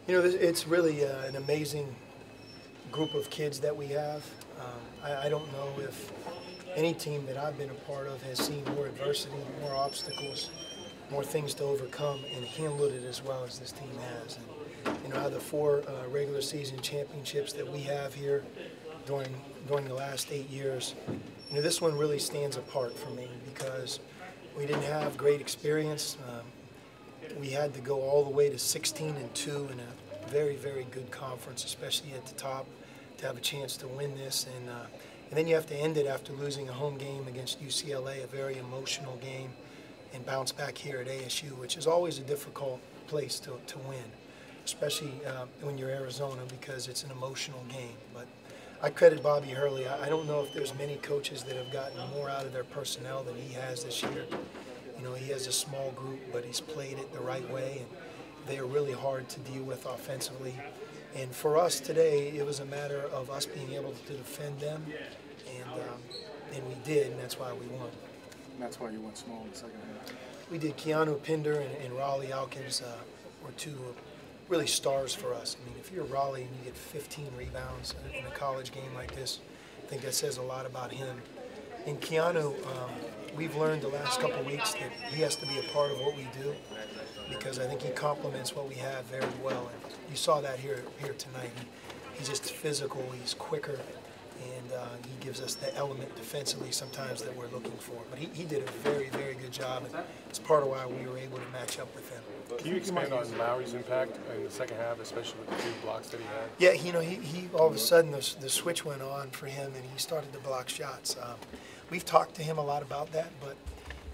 You know, it's really an amazing group of kids that we have. I don't know if any team that I've been a part of has seen more adversity, more obstacles, more things to overcome, and handled it as well as this team has. And, you know, out of the four regular season championships that we have here during the last 8 years, you know, this one really stands apart for me because we didn't have great experience. We had to go all the way to 16-2 in a very, very good conference, especially at the top, to have a chance to win this. And then you have to end it after losing a home game against UCLA, a very emotional game, and bounce back here at ASU, which is always a difficult place to win, especially when you're Arizona, because it's an emotional game. But I credit Bobby Hurley. I don't know if there's many coaches that have gotten more out of their personnel than he has this year. You know, he has a small group, but he's played it the right way, and they are really hard to deal with offensively. And for us today, it was a matter of us being able to defend them, and we did, and that's why we won. And that's why you went small in the second half. We did. Keanu Pinder and Raleigh Alkins were two really stars for us. I mean, if you're Raleigh and you get 15 rebounds in a college game like this, I think that says a lot about him. And Keanu, we've learned the last couple of weeks that he has to be a part of what we do because I think he complements what we have very well. And you saw that here tonight. He's just physical, he's quicker, and he gives us the element defensively sometimes that we're looking for. But he did a very, very good job, and it's part of why we were able to match up with him. Can you expand on Lowry's impact in the second half, especially with the 2 blocks that he had? Yeah, you know, he all of a sudden the switch went on for him, and he started to block shots. We've talked to him a lot about that, but,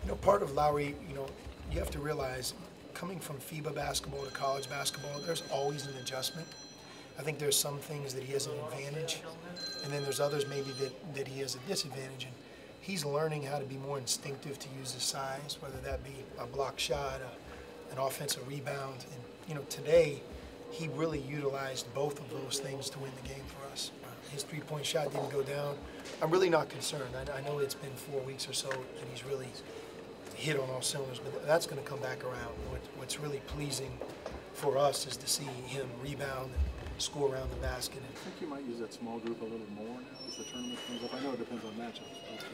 you know, part of Lowry, you know, you have to realize coming from FIBA basketball to college basketball, there's always an adjustment. I think there's some things that he has an advantage, and then there's others maybe that he has a disadvantage. And he's learning how to be more instinctive to use his size, whether that be a block shot, an offensive rebound. And, you know, today he really utilized both of those things to win the game for us. His three-point shot didn't go down. I'm really not concerned. I know it's been 4 weeks or so and he's really hit on all cylinders, but that's going to come back around. What's really pleasing for us is to see him rebound and score around the basket. I think you might use that small group a little more now as the tournament comes up. I know it depends on matchups.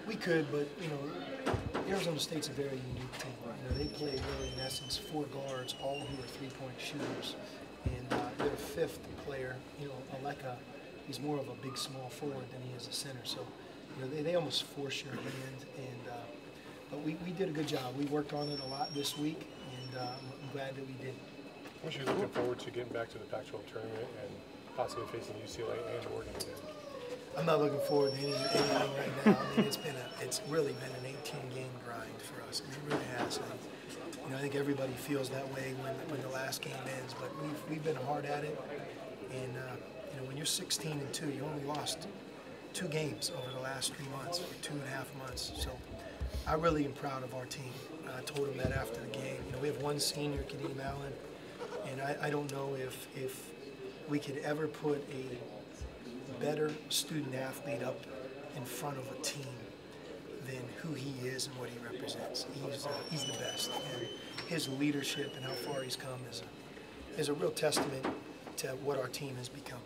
We could, but, you know, Arizona State's a very unique team. You know, they play really, in essence, 4 guards, all who are three-point shooters. And their 5th player, you know, Aleka, he's more of a big, small forward than he is a center. So, you know, they almost force your hand. And but we did a good job. We worked on it a lot this week, and I'm glad that we did. What are you looking forward to getting back to the Pac-12 tournament and possibly facing UCLA and Oregon again? I'm not looking forward to anything right now. I mean, it's really been an 18-game grind for us. I mean, it really has. And, you know, I think everybody feels that way when the last game ends. But we've been hard at it. And you know, when you're 16-2, you only lost 2 games over the last 3 months, or 2.5 months. So I really am proud of our team. I told him that after the game. You know, we have 1 senior, Kadeem Allen, and I don't know if we could ever put a better student athlete up in front of a team than who he is and what he represents. He's the best, and his leadership and how far he's come is a real testament to what our team has become.